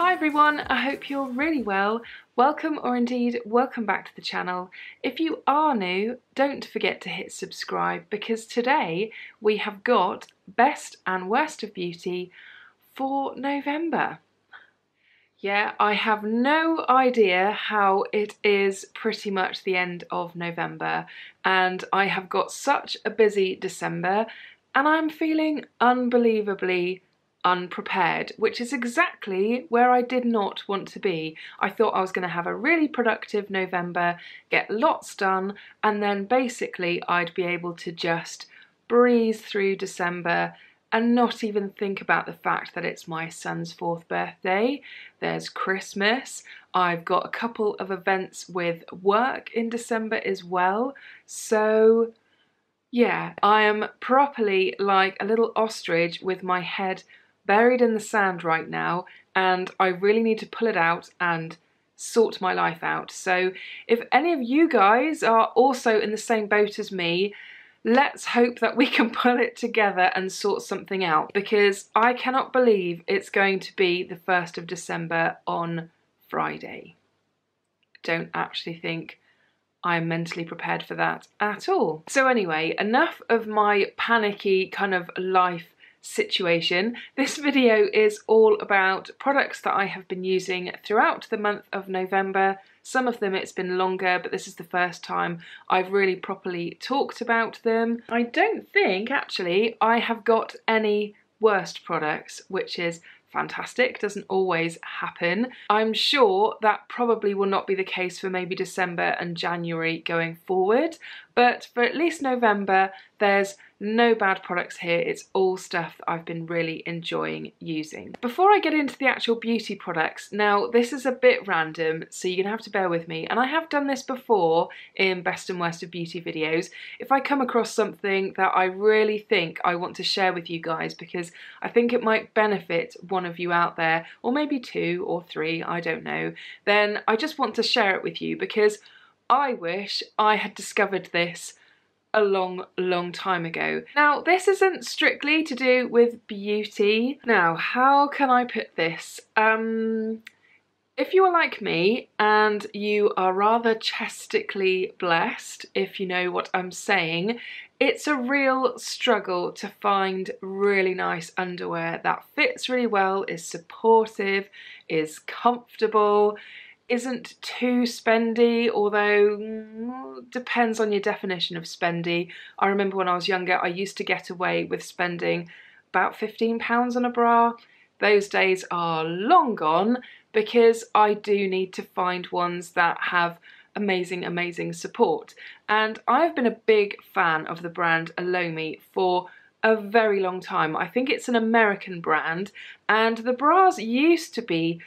Hi everyone, I hope you're really well. Welcome, or indeed welcome back to the channel. If you are new, don't forget to hit subscribe because today we have got best and worst of beauty for November. Yeah, I have no idea how it is pretty much the end of November and I have got such a busy December and I'm feeling unbelievably unprepared, which is exactly where I did not want to be. I thought I was going to have a really productive November, get lots done, and then basically I'd be able to just breeze through December and not even think about the fact that it's my son's 4th birthday. There's Christmas. I've got a couple of events with work in December as well. So yeah, I am properly like a little ostrich with my head buried in the sand right now, and I really need to pull it out and sort my life out. So if any of you guys are also in the same boat as me, let's hope that we can pull it together and sort something out, because I cannot believe it's going to be the 1st of December on Friday. Don't actually think I'm mentally prepared for that at all. So anyway, enough of my panicky kind of life situation. This video is all about products that I have been using throughout the month of November. Some of them it's been longer, but this is the first time I've really properly talked about them. I don't think actually I have got any worst products, which is fantastic, doesn't always happen. I'm sure that probably will not be the case for maybe December and January going forward, but for at least November there's no bad products here. It's all stuff that I've been really enjoying using. Before I get into the actual beauty products, now this is a bit random, so you're gonna have to bear with me, and I have done this before in best and worst of beauty videos. If I come across something that I really think I want to share with you guys because I think it might benefit one of you out there, or maybe 2 or 3, I don't know, then I just want to share it with you because I wish I had discovered this a long time ago. Now this isn't strictly to do with beauty. Now how can I put this? If you are like me and you are rather chestically blessed, if you know what I'm saying, it's a real struggle to find really nice underwear that fits really well, is supportive, is comfortable, isn't too spendy, although depends on your definition of spendy. I remember when I was younger I used to get away with spending about £15 on a bra. Those days are long gone because I do need to find ones that have amazing support. And I've been a big fan of the brand Elomi for a very long time. I think it's an American brand, and the bras used to be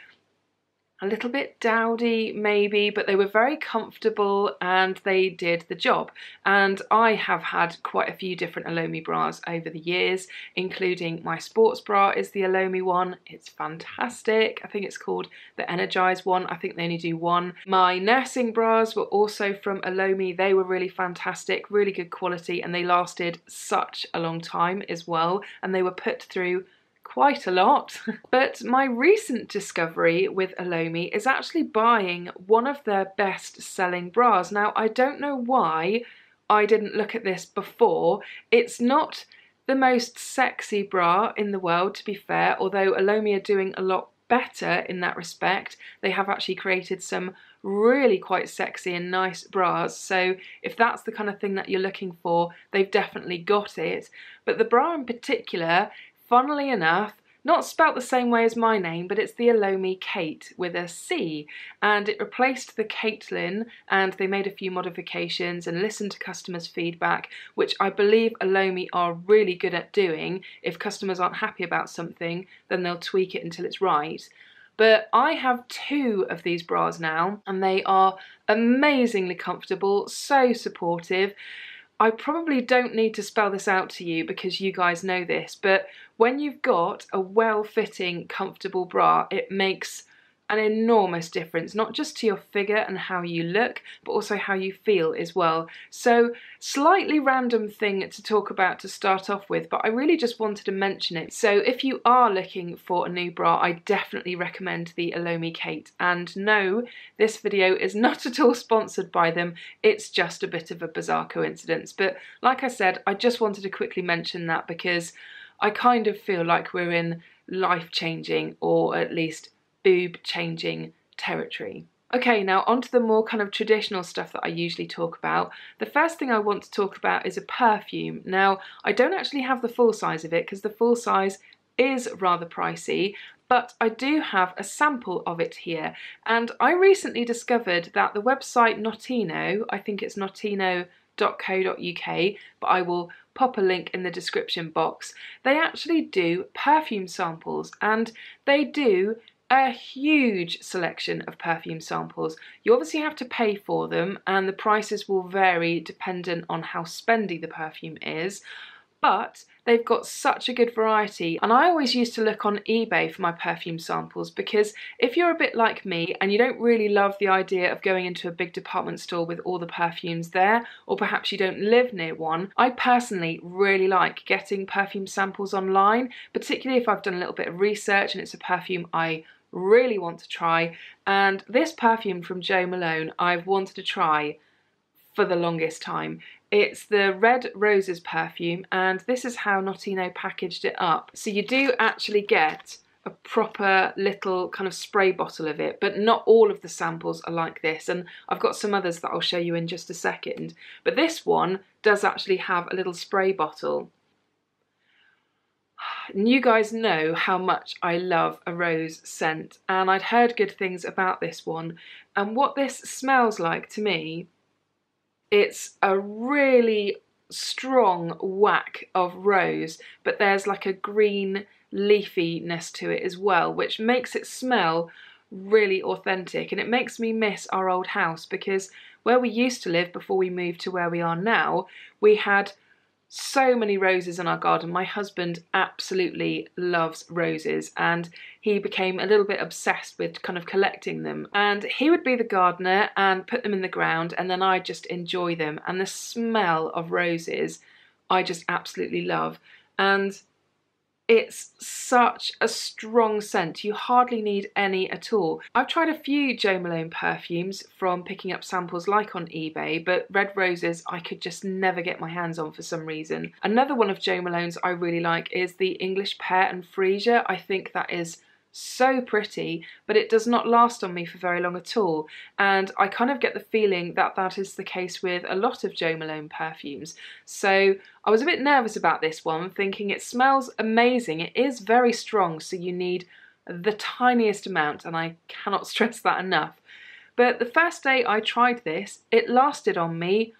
a little bit dowdy maybe, but they were very comfortable and they did the job. And I have had quite a few different Elomi bras over the years, including my sports bra is the Elomi one. It's fantastic. I think it's called the Energize one. I think they only do one. My nursing bras were also from Elomi. They were really fantastic, really good quality, and they lasted such a long time as well, and they were put through quite a lot. But my recent discovery with Elomi is actually buying one of their best selling bras. Now I don't know why I didn't look at this before. It's not the most sexy bra in the world, to be fair, although Elomi are doing a lot better in that respect. They have actually created some really quite sexy and nice bras, so if that's the kind of thing that you're looking for, they've definitely got it. But the bra in particular, funnily enough, not spelt the same way as my name, but it's the Elomi Cate with a C, and it replaced the Caitlin, and they made a few modifications and listened to customers' feedback, which I believe Elomi are really good at doing. If customers aren't happy about something, then they'll tweak it until it's right. But I have 2 of these bras now, and they are amazingly comfortable, so supportive. I probably don't need to spell this out to you because you guys know this, but when you've got a well-fitting, comfortable bra, it makes an enormous difference, not just to your figure and how you look, but also how you feel as well. So slightly random thing to talk about to start off with, but I really just wanted to mention it. So if you are looking for a new bra, I definitely recommend the Elomi Cate. And no, this video is not at all sponsored by them, it's just a bit of a bizarre coincidence. But like I said, I just wanted to quickly mention that because I kind of feel like we're in life-changing, or at least boob-changing territory. Okay, now onto the more kind of traditional stuff that I usually talk about. The first thing I want to talk about is a perfume. Now, I don't actually have the full size of it because the full size is rather pricey, but I do have a sample of it here. And I recently discovered that the website Notino, I think it's notino.co.uk, but I will pop a link in the description box. They actually do perfume samples, and they do a huge selection of perfume samples. You obviously have to pay for them, and the prices will vary dependent on how spendy the perfume is, but they've got such a good variety. And I always used to look on eBay for my perfume samples, because if you're a bit like me and you don't really love the idea of going into a big department store with all the perfumes there, or perhaps you don't live near one, I personally really like getting perfume samples online, particularly if I've done a little bit of research and it's a perfume I really want to try. And this perfume from Jo Malone I've wanted to try for the longest time. It's the Red Roses perfume, and this is how Notino packaged it up. So you do actually get a proper little kind of spray bottle of it, but not all of the samples are like this, and I've got some others that I'll show you in just a second. But this one does actually have a little spray bottle. And you guys know how much I love a rose scent, and I'd heard good things about this one. And what this smells like to me, it's a really strong whack of rose, but there's like a green leafiness to it as well, which makes it smell really authentic. And it makes me miss our old house, because where we used to live before we moved to where we are now, we had so many roses in our garden. My husband absolutely loves roses, and he became a little bit obsessed with kind of collecting them, and he would be the gardener and put them in the ground, and then I just enjoy them. And the smell of roses I just absolutely love, and it's such a strong scent. You hardly need any at all. I've tried a few Jo Malone perfumes from picking up samples like on eBay, but Red Roses I could just never get my hands on for some reason. Another one of Jo Malone's I really like is the English Pear and Freesia. I think that is so pretty, but it does not last on me for very long at all, and I kind of get the feeling that that is the case with a lot of Jo Malone perfumes. So I was a bit nervous about this one, thinking it smells amazing. It is very strong, so you need the tiniest amount, and I cannot stress that enough. But the first day I tried this, it lasted on me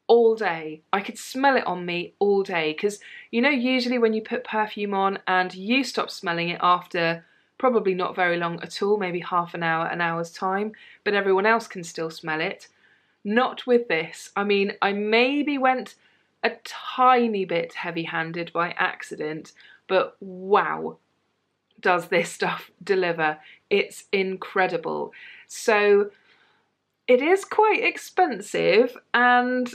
all day. I could smell it on me all day, because you know, usually when you put perfume on and you stop smelling it after probably not very long at all, maybe half an hour, an hour's time, but everyone else can still smell it. Not with this. I mean, I maybe went a tiny bit heavy-handed by accident, but wow, does this stuff deliver. It's incredible. So it is quite expensive, and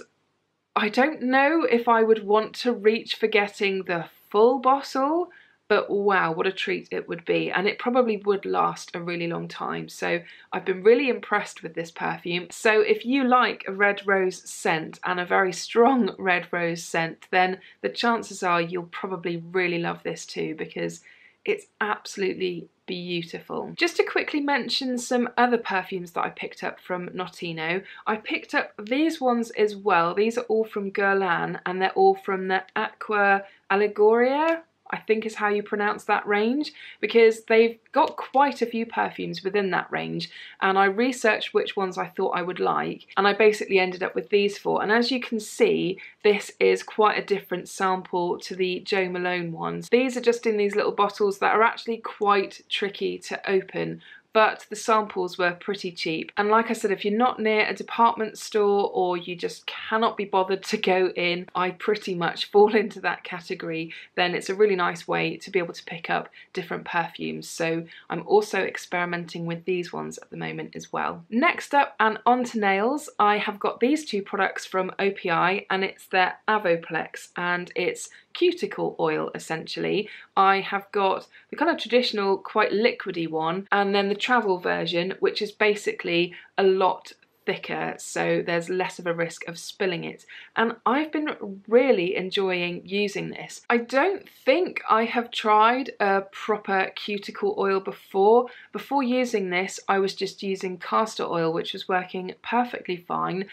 I don't know if I would want to reach for getting the full bottle, but wow, what a treat it would be, and it probably would last a really long time. So I've been really impressed with this perfume. So if you like a red rose scent, and a very strong red rose scent, then the chances are you'll probably really love this too, because it's absolutely beautiful. Just to quickly mention some other perfumes that I picked up from Notino. I picked up these ones as well. These are all from Guerlain, and they're all from the Aqua Allegoria, I think is how you pronounce that range, because they've got quite a few perfumes within that range, and I researched which ones I thought I would like, and I basically ended up with these four. And as you can see, this is quite a different sample to the Jo Malone ones. These are just in these little bottles that are actually quite tricky to open, but the samples were pretty cheap. And like I said, if you're not near a department store or you just cannot be bothered to go in, I pretty much fall into that category, then it's a really nice way to be able to pick up different perfumes. So I'm also experimenting with these ones at the moment as well. Next up and onto nails, I have got these two products from OPI, and it's their Avoplex, and it's cuticle oil essentially. I have got the kind of traditional quite liquidy one, and then the travel version, which is basically a lot thicker, so there's less of a risk of spilling it, and I've been really enjoying using this. I don't think I have tried a proper cuticle oil before. Before using this, I was just using castor oil, which was working perfectly fine,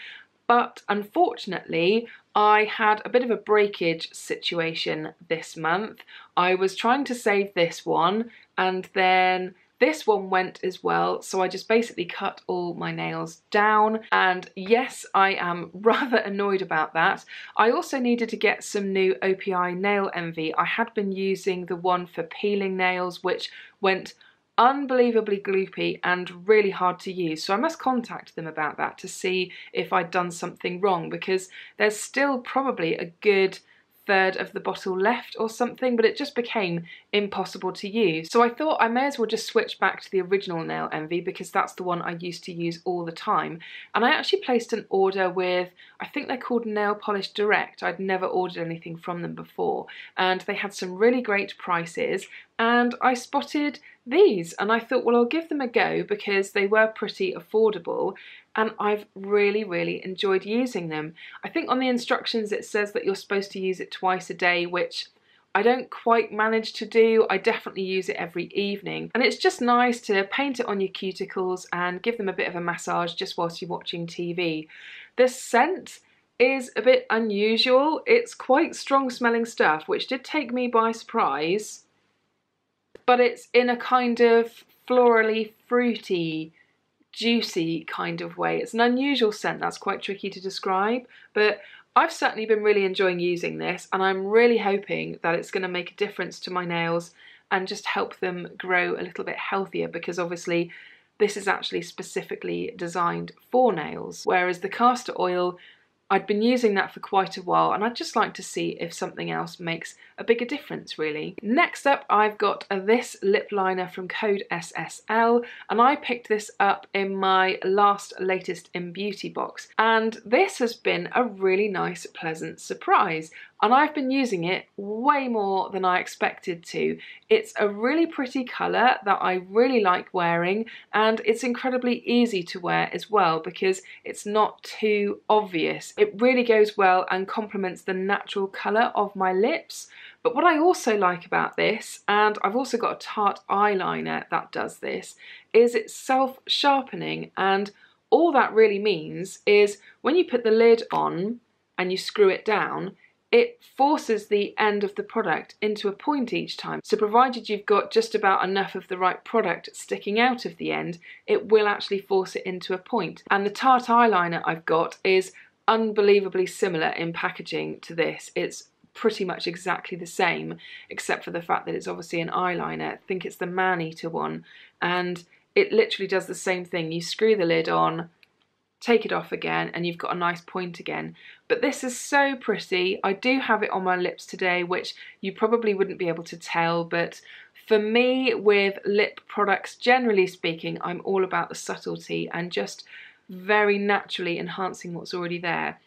but unfortunately I had a bit of a breakage situation this month. I was trying to save this one, and then this one went as well, so I just basically cut all my nails down, and yes, I am rather annoyed about that. I also needed to get some new OPI nail envy. I had been using the one for peeling nails, which went unbelievably gloopy and really hard to use, so I must contact them about that to see if I'd done something wrong, because there's still probably a good third of the bottle left or something, but it just became impossible to use. So I thought I may as well just switch back to the original nail envy, because that's the one I used to use all the time. And I actually placed an order with, I think they're called Nail Polish Direct. I'd never ordered anything from them before, and they had some really great prices, and I spotted these and I thought, well, I'll give them a go because they were pretty affordable, and I've really enjoyed using them. I think on the instructions it says that you're supposed to use it twice a day, which I don't quite manage to do. I definitely use it every evening, and it's just nice to paint it on your cuticles and give them a bit of a massage just whilst you're watching TV. The scent is a bit unusual. It's quite strong smelling stuff, which did take me by surprise, but it's in a kind of florally, fruity, juicy kind of way. It's an unusual scent that's quite tricky to describe, but I've certainly been really enjoying using this, and I'm really hoping that it's going to make a difference to my nails and just help them grow a little bit healthier, because obviously this is actually specifically designed for nails, whereas the castor oil, I'd been using that for quite a while, and I'd just like to see if something else makes a bigger difference really. Next up, I've got this lip liner from code SSL, and I picked this up in my latest in beauty box, and this has been a really nice, pleasant surprise. And I've been using it way more than I expected to. It's a really pretty colour that I really like wearing, and it's incredibly easy to wear as well because it's not too obvious. It really goes well and complements the natural colour of my lips. But what I also like about this, and I've also got a Tarte eyeliner that does this, is it's self-sharpening, and all that really means is when you put the lid on and you screw it down, it forces the end of the product into a point each time. So provided you've got just about enough of the right product sticking out of the end, it will actually force it into a point. And the Tarte eyeliner I've got is unbelievably similar in packaging to this. It's pretty much exactly the same, except for the fact that it's obviously an eyeliner. I think it's the man-eater one, and it literally does the same thing. You screw the lid on, take it off again, and you've got a nice point again. But this is so pretty. I do have it on my lips today, which you probably wouldn't be able to tell, but for me, with lip products, generally speaking, I'm all about the subtlety and just very naturally enhancing what's already there.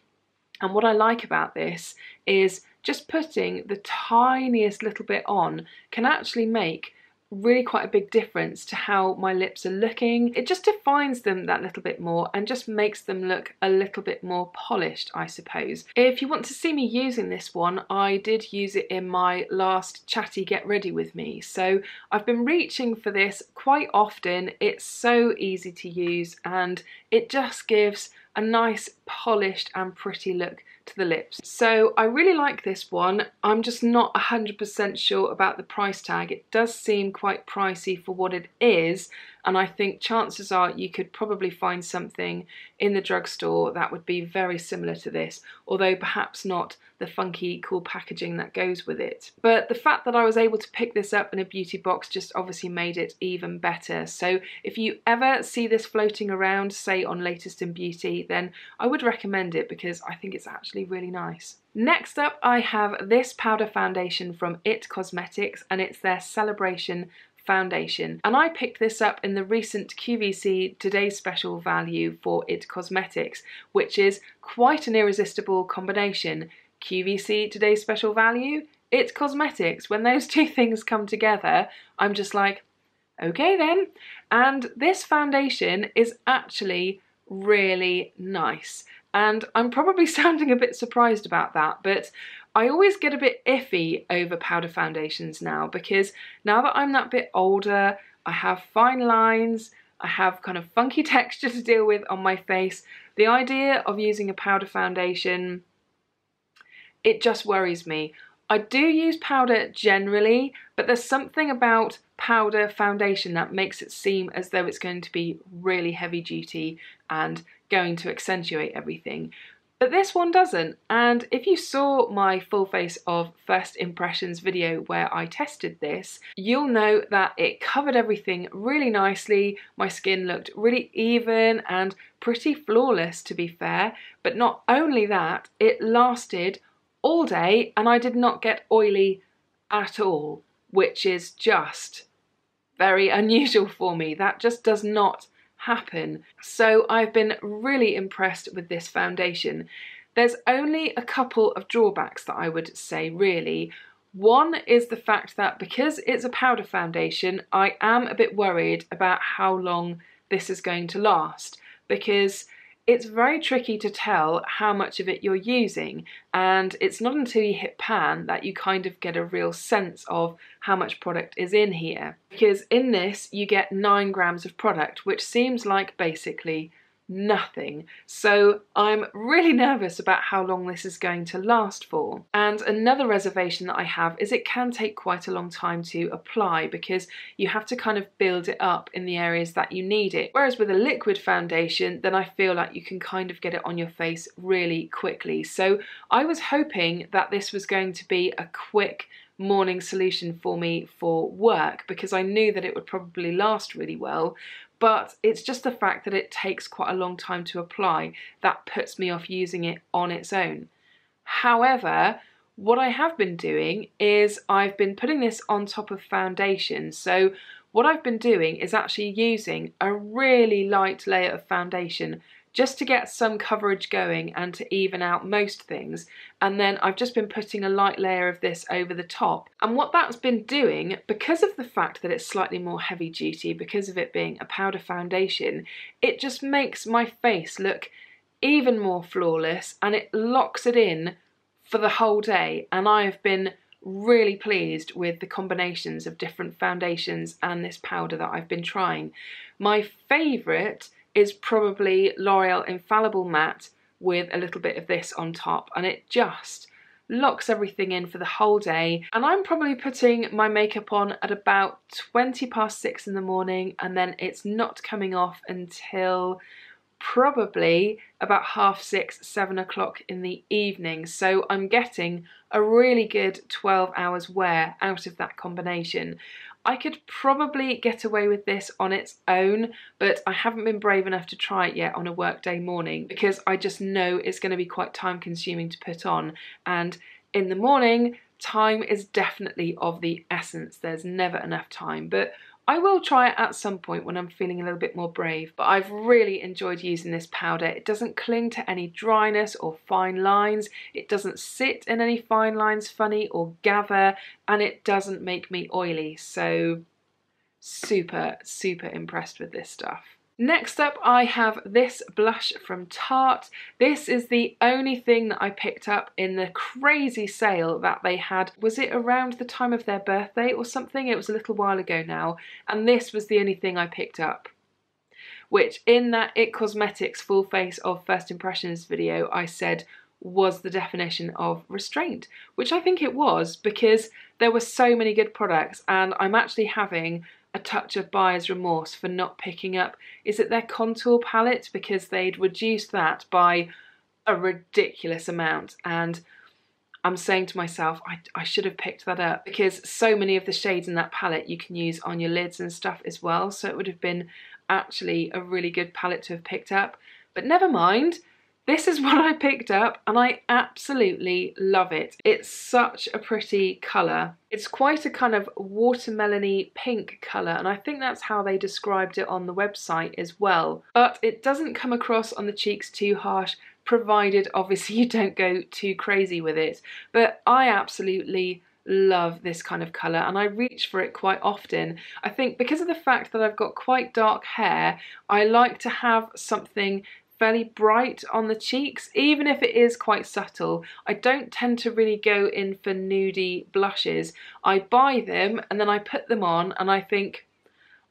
And what I like about this is just putting the tiniest little bit on can actually make really quite a big difference to how my lips are looking. It just defines them that little bit more and just makes them look a little bit more polished, I suppose. If you want to see me using this one, I did use it in my last chatty get ready with me, so I've been reaching for this quite often. It's so easy to use and it just gives a nice polished and pretty look to the lips. So I really like this one. I'm just not 100% sure about the price tag. It does seem quite pricey for what it is, and I think chances are you could probably find something in the drugstore that would be very similar to this, although perhaps not the funky cool packaging that goes with it. But the fact that I was able to pick this up in a beauty box just obviously made it even better. So if you ever see this floating around, say on Latest in Beauty, then I would recommend it because I think it's actually really nice. Next up, I have this powder foundation from IT Cosmetics, and it's their Celebration foundation, and I picked this up in the recent QVC Today's Special value for IT Cosmetics, which is quite an irresistible combination. QVC Today's Special value, IT Cosmetics. When those two things come together, I'm just like, okay then. And this foundation is actually really nice, and I'm probably sounding a bit surprised about that, but I always get a bit iffy over powder foundations now, because now that I'm that bit older, I have fine lines, I have kind of funky texture to deal with on my face. The idea of using a powder foundation, it just worries me. I do use powder generally, but there's something about powder foundation that makes it seem as though it's going to be really heavy duty and going to accentuate everything. But this one doesn't, and if you saw my full face of first impressions video where I tested this, you'll know that it covered everything really nicely. My skin looked really even and pretty flawless, to be fair, but not only that, it lasted all day and I did not get oily at all, which is just very unusual for me. That just does not happen. So I've been really impressed with this foundation. There's only a couple of drawbacks that I would say, really. One is the fact that because it's a powder foundation, I am a bit worried about how long this is going to last, because it's very tricky to tell how much of it you're using, and it's not until you hit pan that you kind of get a real sense of how much product is in here. Because in this you get 9 grams of product, which seems like basically nothing. So I'm really nervous about how long this is going to last for. And another reservation that I have is it can take quite a long time to apply, because you have to kind of build it up in the areas that you need it. Whereas with a liquid foundation, then I feel like you can kind of get it on your face really quickly. So I was hoping that this was going to be a quick morning solution for me for work, because I knew that it would probably last really well. But it's just the fact that it takes quite a long time to apply that puts me off using it on its own. However, what I have been doing is I've been putting this on top of foundation. So what I've been doing is actually using a really light layer of foundation just to get some coverage going and to even out most things, and then I've just been putting a light layer of this over the top. And what that's been doing, because of the fact that it's slightly more heavy duty, because of it being a powder foundation, it just makes my face look even more flawless, and it locks it in for the whole day. And I've been really pleased with the combinations of different foundations and this powder that I've been trying. My favourite is probably L'Oreal Infallible Matte with a little bit of this on top, and it just locks everything in for the whole day. And I'm probably putting my makeup on at about 6:20 in the morning, and then it's not coming off until probably about 6:30, 7 o'clock in the evening. So I'm getting a really good 12 hours wear out of that combination. I could probably get away with this on its own, but I haven't been brave enough to try it yet on a workday morning, because I just know it's going to be quite time consuming to put on, and in the morning time is definitely of the essence. There's never enough time, but I will try it at some point when I'm feeling a little bit more brave. But I've really enjoyed using this powder. It doesn't cling to any dryness or fine lines, it doesn't sit in any fine lines funny or gather, and it doesn't make me oily. So super impressed with this stuff. Next up, I have this blush from Tarte. This is the only thing that I picked up in the crazy sale that they had. Was it around the time of their birthday or something? It was a little while ago now, and this was the only thing I picked up, which in that IT Cosmetics full face of first impressions video I said was the definition of restraint, which I think it was, because there were so many good products, and I'm actually having a touch of buyer's remorse for not picking up, is it their contour palette, because they'd reduced that by a ridiculous amount, and I'm saying to myself, I should have picked that up, because so many of the shades in that palette you can use on your lids and stuff as well, so it would have been actually a really good palette to have picked up. But never mind, this is what I picked up and I absolutely love it. It's such a pretty colour. It's quite a kind of watermelony pink colour, and I think that's how they described it on the website as well. But it doesn't come across on the cheeks too harsh, provided obviously you don't go too crazy with it. But I absolutely love this kind of colour and I reach for it quite often. I think because of the fact that I've got quite dark hair, I like to have something fairly bright on the cheeks, even if it is quite subtle. I don't tend to really go in for nudie blushes. I buy them and then I put them on and I think,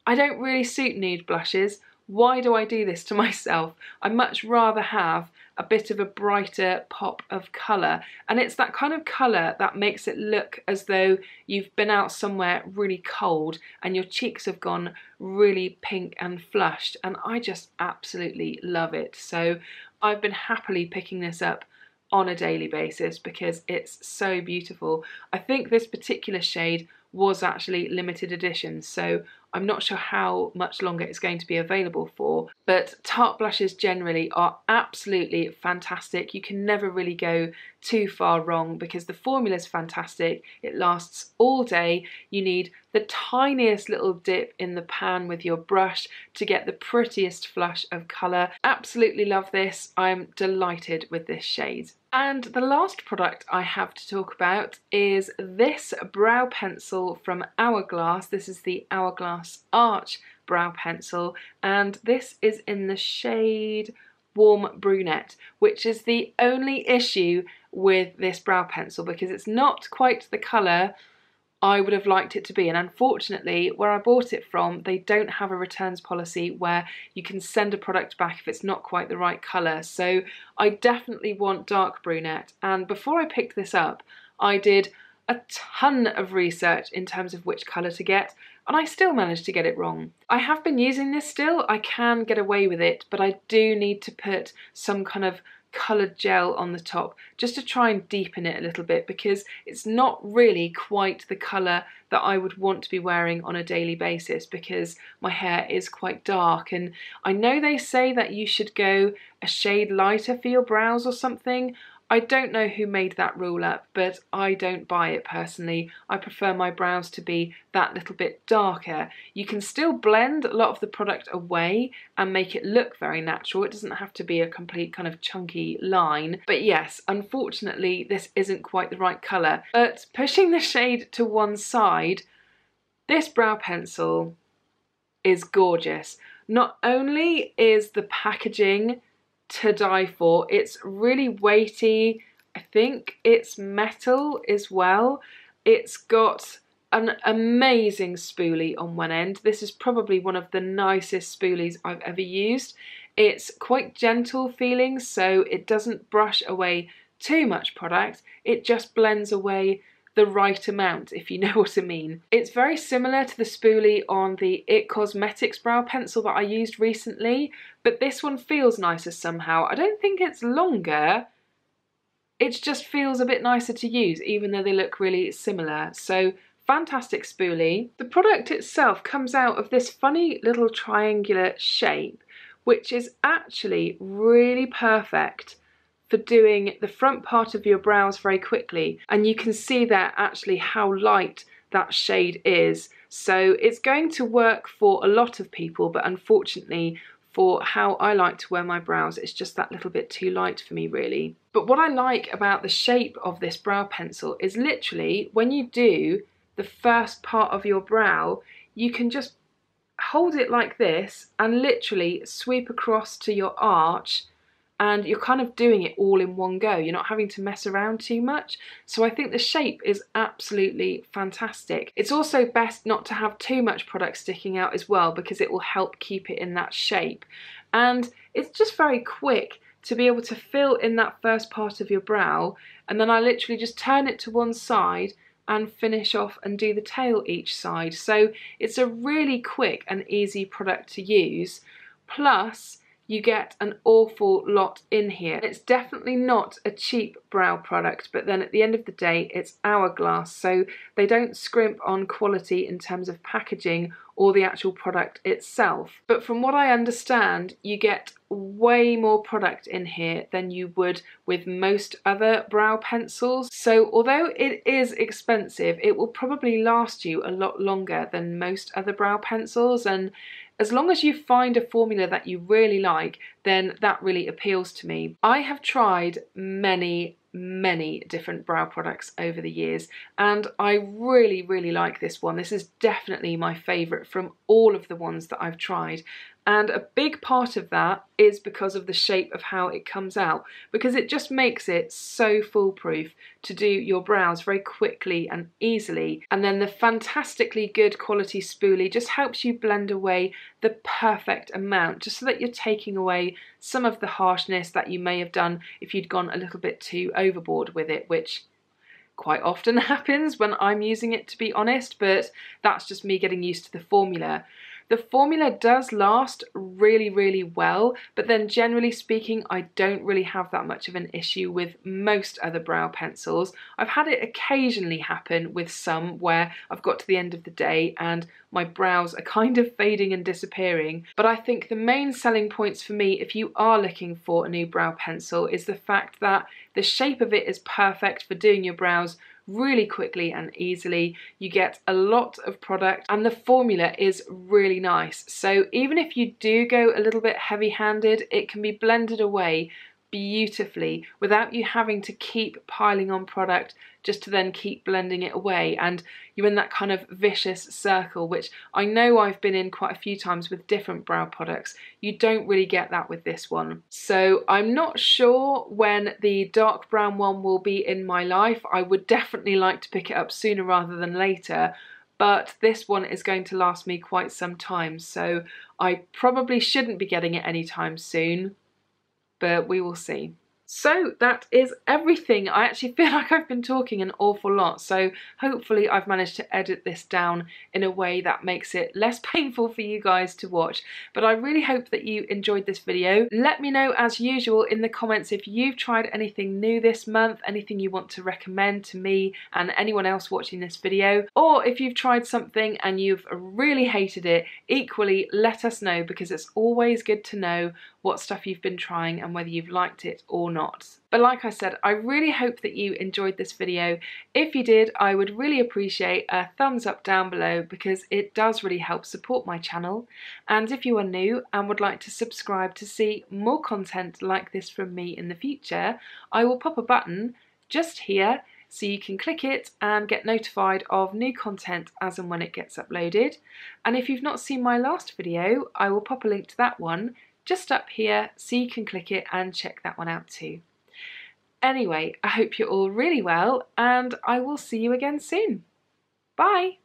I don't really suit nude blushes. Why do I do this to myself? I'd much rather have a bit of a brighter pop of colour, and it's that kind of colour that makes it look as though you've been out somewhere really cold and your cheeks have gone really pink and flushed, and I just absolutely love it. So I've been happily picking this up on a daily basis because it's so beautiful. I think this particular shade was actually limited edition, so I'm not sure how much longer it's going to be available for, but Tarte blushes generally are absolutely fantastic. You can never really go too far wrong because the formula is fantastic. It lasts all day. You need the tiniest little dip in the pan with your brush to get the prettiest flush of colour. Absolutely love this. I'm delighted with this shade. And the last product I have to talk about is this brow pencil from Hourglass. This is the Hourglass Arch brow pencil, and this is in the shade Warm Brunette, which is the only issue with this brow pencil because it's not quite the colour I would have liked it to be, and unfortunately where I bought it from they don't have a returns policy where you can send a product back if it's not quite the right colour, so I definitely want dark brunette. And before I picked this up I did a ton of research in terms of which colour to get, and I still managed to get it wrong. I have been using this still, I can get away with it, but I do need to put some kind of coloured gel on the top just to try and deepen it a little bit because it's not really quite the colour that I would want to be wearing on a daily basis because my hair is quite dark, and I know they say that you should go a shade lighter for your brows or something. I don't know who made that rule up, but I don't buy it personally. I prefer my brows to be that little bit darker. You can still blend a lot of the product away and make it look very natural. It doesn't have to be a complete kind of chunky line. But yes, unfortunately, this isn't quite the right colour. But pushing the shade to one side, this brow pencil is gorgeous. Not only is the packaging to die for, it's really weighty. I think it's metal as well. It's got an amazing spoolie on one end. This is probably one of the nicest spoolies I've ever used. It's quite gentle feeling, so it doesn't brush away too much product. It just blends away the right amount, if you know what I mean. It's very similar to the spoolie on the It Cosmetics brow pencil that I used recently, but this one feels nicer somehow. I don't think it's longer, it just feels a bit nicer to use, even though they look really similar. So fantastic spoolie. The product itself comes out of this funny little triangular shape, which is actually really perfect for doing the front part of your brows very quickly, and you can see there actually how light that shade is. So it's going to work for a lot of people, but unfortunately for how I like to wear my brows, it's just that little bit too light for me really. But what I like about the shape of this brow pencil is literally when you do the first part of your brow, you can just hold it like this and literally sweep across to your arch, and you're kind of doing it all in one go. You're not having to mess around too much. So I think the shape is absolutely fantastic. It's also best not to have too much product sticking out as well because it will help keep it in that shape. And it's just very quick to be able to fill in that first part of your brow, and then I literally just turn it to one side and finish off and do the tail each side. So it's a really quick and easy product to use, plus you get an awful lot in here. It's definitely not a cheap brow product, but then at the end of the day it's Hourglass, so they don't scrimp on quality in terms of packaging or the actual product itself. But from what I understand, you get way more product in here than you would with most other brow pencils. So although it is expensive, it will probably last you a lot longer than most other brow pencils, and as long as you find a formula that you really like, then that really appeals to me. I have tried many different brow products over the years, and I really like this one. This is definitely my favourite from all of the ones that I've tried. And a big part of that is because of the shape of how it comes out, because it just makes it so foolproof to do your brows very quickly and easily. And then the fantastically good quality spoolie just helps you blend away the perfect amount, just so that you're taking away some of the harshness that you may have done if you'd gone a little bit too overboard with it, which quite often happens when I'm using it, to be honest, but that's just me getting used to the formula. The formula does last really well, but then generally speaking, I don't really have that much of an issue with most other brow pencils. I've had it occasionally happen with some where I've got to the end of the day and my brows are kind of fading and disappearing. But I think the main selling points for me, if you are looking for a new brow pencil, is the fact that the shape of it is perfect for doing your brows really quickly and easily. You get a lot of product and the formula is really nice. So even if you do go a little bit heavy-handed, it can be blended away beautifully without you having to keep piling on product just to then keep blending it away, and you're in that kind of vicious circle, which I know I've been in quite a few times with different brow products. You don't really get that with this one. So I'm not sure when the dark brown one will be in my life. I would definitely like to pick it up sooner rather than later, but this one is going to last me quite some time, so I probably shouldn't be getting it anytime soon, but we will see. So that is everything. I actually feel like I've been talking an awful lot, so hopefully I've managed to edit this down in a way that makes it less painful for you guys to watch. But I really hope that you enjoyed this video. Let me know as usual in the comments if you've tried anything new this month, anything you want to recommend to me and anyone else watching this video, or if you've tried something and you've really hated it. Equally, let us know, because it's always good to know what stuff you've been trying and whether you've liked it or not. But like I said, I really hope that you enjoyed this video. If you did, I would really appreciate a thumbs up down below, because it does really help support my channel. And if you are new and would like to subscribe to see more content like this from me in the future, I will pop a button just here so you can click it and get notified of new content as and when it gets uploaded. And if you've not seen my last video, I will pop a link to that one just up here so you can click it and check that one out too. Anyway, I hope you're all really well, and I will see you again soon. Bye!